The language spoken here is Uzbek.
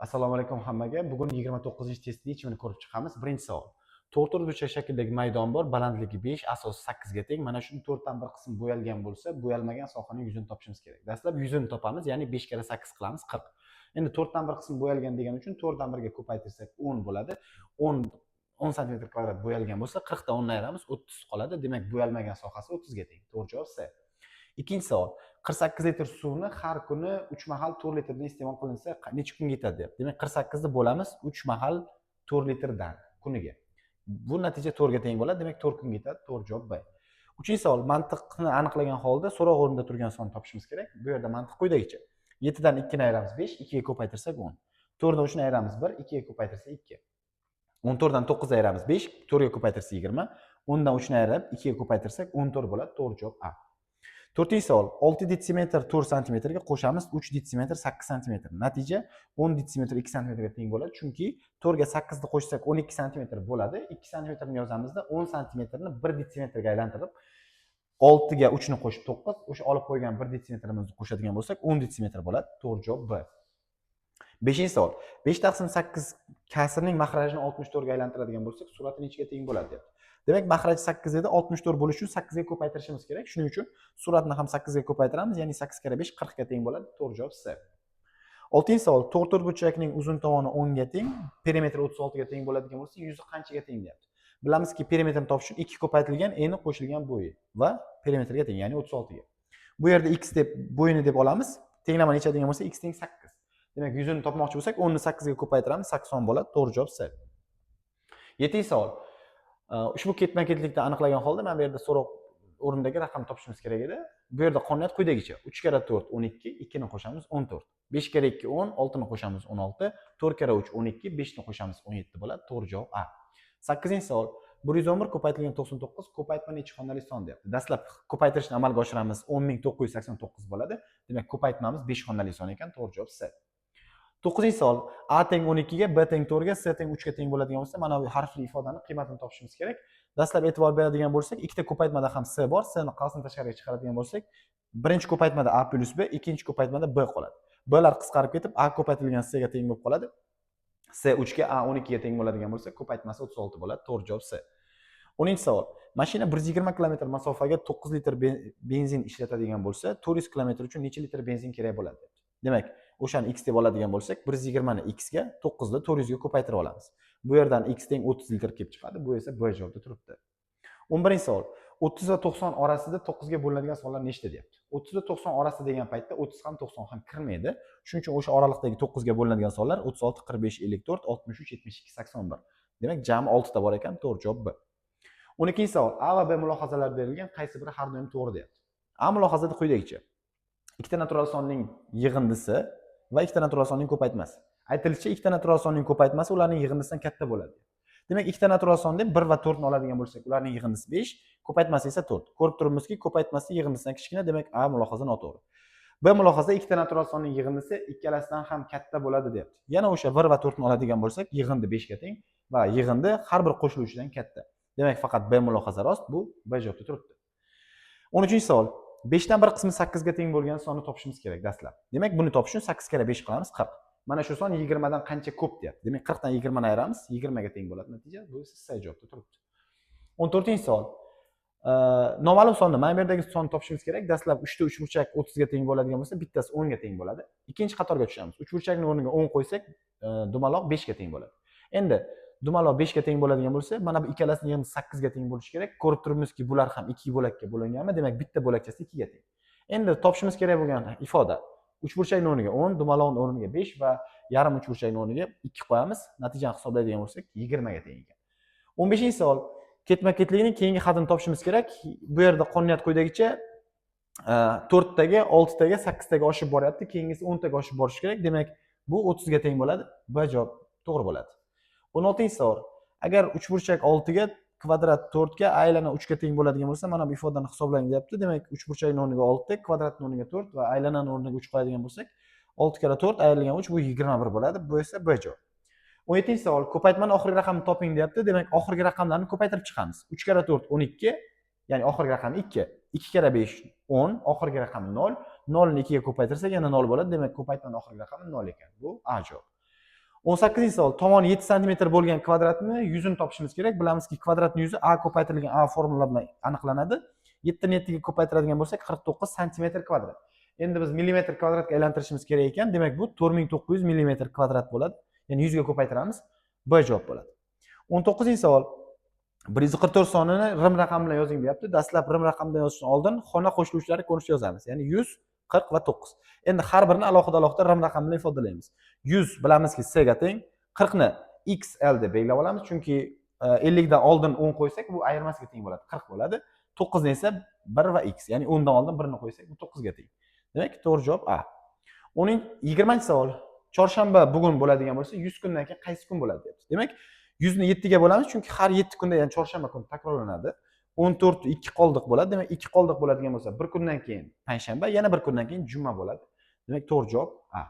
Assalomu alaykum hammaga. Bugun 29-testning yechimini ko'rib chiqamiz. Birinchi savol. To'rtta burchak shakldagi maydon bor, balandligi 5, asosi 8 ga teng. Mana shuni 4 dan bir qism bo'yalgan bo'lsa, bo'yalmagan sohaning yuzini topishimiz kerak. Dastlab yuzini topamiz, ya'ni 5 kara 8 qilamiz, 40. Endi 4 dan bir qism bo'yalgan degani uchun 4 dan 1 ga ko'paytirsak 10 bo'ladi. 10 sm kvadrat bo'yalgan bo'lsa, 40 dan 10 ni ayiramiz, 30 qoladi. Demak, bo'yalmagan sohasi 30 ga teng. To'g'ri javob C. Ikkinchi savol. 48 litr suvni har kuni 3 mahal 4 litrdan iste'mol qilinsa necha kunga yetadi deyapti. Demak, 48 ni bo'lamiz 3 mahal 4 litrdan kuniga. Bu natija 4 ga teng bo'ladi. Demak, 4 kunga yetadi. To'g'ri javob B. Uchinchi savol. Mantiqni aniqlagan holda so'roq o'rnida turgan sonni topishimiz kerak. Bu yerda mantiq quyidagicha. 7 dan 2 ni ayiramiz 5, 2 ga ko'paytirsak 10. 4 dan 3 ni ayiramiz 1, 2 ga ko'paytirsak 2. 14 dan 9 ni ayiramiz 5, 4 ga ko'paytirsak 20. 10 dan 3 ni ayirib 2 ga ko'paytirsak 14 bo'ladi. To'g'ri javob A. To'rtinchi savol. 6 detsimetr 4 sm ga qo'shamiz 3 detsimetr 8 sm. Natija 10 detsimetr 2 sm ga teng bo'ladi. Chunki 4 ga 8 ni qo'shsak 12 sm bo'ladi. 2 sm ni yozamizda 10 sm ni 1 detsimetrga aylantirib 6 ga 3 ni qo'shib 9, o'sha olib qo'ygan 1 detsimetrimizni qo'shadigan bo'lsak 10 detsimetr bo'ladi. To'g'ri javob B. Beshinchi savol. 5 taqsim 8 kasrning mahrajini 64 ga aylantiradigan bo'lsak, surati nechaga teng bo'ladi deyapti. Demak, mahraj 8 edi, 64 bo'lish uchun 8 ga ko'paytirishimiz kerak. Shuning uchun suratni ham 8 ga ko'paytiramiz, ya'ni 8 kara 5 40 ga teng bo'ladi. To'g'ri javob C. Oltinchi savol. To'rtburchakning uzun tomoni 10 ga teng, perimetri 36 ga teng bo'ladigan bo'lsa, yuzi qanchaga teng deyapti. Bilamizki, perimetrni topish uchun 2 ko'paytirilgan eni qo'shilgan bo'yi va perimetrga teng, ya'ni 36 ga. Bu yerda x deb bo'yini deb olamiz. Tenglama necha degan bo'lsa, x teng 8. Demak, yuzini topmoqchi bo'lsak, 10 ni 8 ga ko'paytiramiz, 80 bo'ladi. To'g'ri javob C. Yettinchi savol. Ushbu ketma-ketlikni aniqlagan holda mana bu yerda so'roq o'rnidagi raqam topishimiz kerak edi. Bu yerda qonuniyat quyidagicha. 3 kara 4 12, 2 ni qo'shamiz 14. 5 kara 2 10, 6 ni qo'shamiz 16, 4 kara 3 12, 5 ni qo'shamiz 17 bo'ladi. To'g'ri javob A. 8-savol. 111 ko'paytirilgan 99 ko'paytma necha xonali son deyapti. Dastlab ko'paytirishni amalga oshiramiz. 10989 bo'ladi. Demak, ko'paytmamiz 5 xonali son ekan. To'g'ri javob C. 9-savol. A teng 12 ga, B teng 4 ga, C teng 3 ga teng bo'ladigan bo'lsa, mana bu harfli ifodani qiymatini topishimiz kerak. Dastlab e'tibor beradigan bo'lsak, ikkita ko'paytmada ham C bor. C ni qasdini tashqariga chiqaradigan bo'lsak, birinchi ko'paytmada A plus B, ikkinchi ko'paytmada B qoladi. B lar qisqarib ketib, A ko'paytirilgan C ga teng bo'lib qoladi. C 3 ga, A 12 ga teng bo'ladigan bo'lsa, ko'paytmasi 36 bo'ladi. To'g'ri javob C. 10-savol. Mashina 120 km masofaga 9 litr benzin ishlatadigan bo'lsa, 400 km uchun necha litr benzin kerak bo'ladi debdi. Demak, o'shani x deb oladigan bo'lsak, 120 ni x ga, 9 ni 400 ga ko'paytirib olamiz. Bu yerdan x teng 30 litr kelib chiqadi. Bu esa B javobda turibdi. 11-savol. 30 va 90 orasida 9 ga bo'linadigan sonlar nechta deyapti. 30 va 90 orasida degan paytda 30 ham 90 ham kirmaydi. Shuning uchun o'sha oraliqdagi 9 ga bo'linadigan sonlar 36, 45, 54, 63, 72, 81. Demak, jami 6 ta bor ekan. To'g'ri javob B. 12-savol. A va B mulohazalar berilgan, qaysi biri har doim to'g'ri deyapti. A mulohazada quyidagicha. Ikkita natural sonning yig'indisi va ikkita natural sonning ko'paytmasi. Aytilishicha, ikkita natural sonning ko'paytmasi ularning yig'indisidan katta bo'ladi. Demak, ikkita natural son deb 1 va 4 ni oladigan bo'lsak, ularning yig'indisi 5, ko'paytmasi esa 4. Ko'rib turibmizki, ko'paytmasi yig'indisidan kichkina, demak A mulohaza noto'g'ri. B mulohaza ikkita natural sonning yig'indisi ikkalasidan ham katta bo'ladi deyapti. Yana o'sha 1 va 4 ni oladigan bo'lsak, yig'indi 5 ga teng va yig'indi har bir qo'shiluvchidan katta. Demak, faqat B mulohaza rost, bu B javobda turibdi. 13-savol. 5 dan 1 qismi 8 ga teng bo'lgan sonni topishimiz kerak dastlab. Demak, buni topish uchun 8 kara 5 qilamiz 40. Mana shu son 20 dan qancha ko'p deyapti. Demak, 40 dan 20 ni ayiramiz, 20 ga teng bo'ladi natija. Bu esa C javobda turibdi. 14-savol. Noma'lum sonni, mana bu yerdagi sonni topishimiz kerak. Dastlab 3 ta 3 burchak 30 ga teng bo'ladigan bo'lsa, bittasi 10 ga teng bo'ladi. Ikkinchi qatorga tushamiz. 3 burchakning o'rniga 10 qo'ysak, dumaloq 5 ga teng bo'ladi. Endi dumaloq 5 ga teng bo'ladigan bo'lsa, mana bu ikkalasining yig'indisi 8 ga teng bo'lishi kerak. Ko'rib turibmizki, bular ham 2 bo'lakka bo'linganmi? Demak, bitta bo'lakchasi 2 ga teng. Endi topishimiz kerak bo'lgan ifoda 3 burchakning o'rniga 10, dumaloqning o'rniga 5 va yarim 3 burchakning o'rniga 2 qo'yamiz. Natijani hisoblaydigan bo'lsak, 20 ga teng ekan. 15-savol. Ketma-ketlikning keyingi hadini topishimiz kerak. Bu yerda qonuniyat quyidagicha 4 taga, 6 taga, 8 taga oshib boryapti. Keyingisi 10 taga oshib borishi kerak. Demak, bu 30 ga teng bo'ladi. B javob to'g'ri bo'ladi. 16-savol. Agar 3 burchak 6 ga, kvadrat 4 ga, aylana 3 ga teng bo'ladigan bo'lsa, mana bu ifodani hisoblang deyapti. Demak, 3 burchakning o'rniga 6, kvadratning o'rniga 4 va aylananing o'rniga 3 qo'yadigan bo'lsak, 6 kara 4 ayrilgan 3 bu 21 bo'ladi. Bu esa B javob. 17-savol. Ko'paytmani oxirgi raqamni toping deyapti. Demak, oxirgi raqamlarni ko'paytirib chiqamiz. 3 kara 4 12, ya'ni oxirgi raqam 2. 2 kara 5 10, oxirgi raqam 0. 0 ni 2 ga ko'paytirsak yana 0 bo'ladi. Demak, ko'paytmaning oxirgi raqami 0 ekan. Bu A javob. 18-chi savol. Tomoni 7 santimetr bo'lgan kvadratni yuzini topishimiz kerak. Bilamizki, kvadratning yuzi a ko'paytirilgan a formula bilan aniqlanadi. 7 ni 7 ga ko'paytiradigan bo'lsak 49 santimetr kvadrat. Endi biz millimetr kvadratga aylantirishimiz kerak ekan. Demak, bu 4900 millimetr kvadrat bo'ladi. Ya'ni 100 ga ko'paytiramiz. B javob bo'ladi. 19-chi savol. 144 sonini rim raqam bilan yozing deyapti. Dastlab rim raqamdan yozishdan oldin xona qo'shiluvchilari ko'rinishida yozamiz. Ya'ni 100, 40 va 9. Endi har birini alohida rim raqam bilan ifodalaymiz. 100 bilamizki c ga teng, 40 ni xl deb belgilab olamiz, chunki 50 dan oldin 10 qo'ysak bu ayirmasiga teng bo'ladi, 40 bo'ladi. 9 ni esa 1 va x, ya'ni 10 dan oldin 1 ni qo'ysak bu 9 ga teng. Demak, to'g'ri javob A. Uning 20-savol. Chorshanba bugun bo'ladigan bo'lsa, 100 kundan keyin qaysi kun bo'ladi deyapti. Demak, 100 ni 7 ga bo'lamiz, chunki har 7 kunda, ya'ni chorshanba kuni takrorlanadi. 14 2 qoldiq bo'ladi. Demak, 2 qoldiq bo'ladigan bo'lsa, bir kundan keyin payshanba, yana bir kundan keyin juma bo'ladi. Demak, to'g'ri javob A.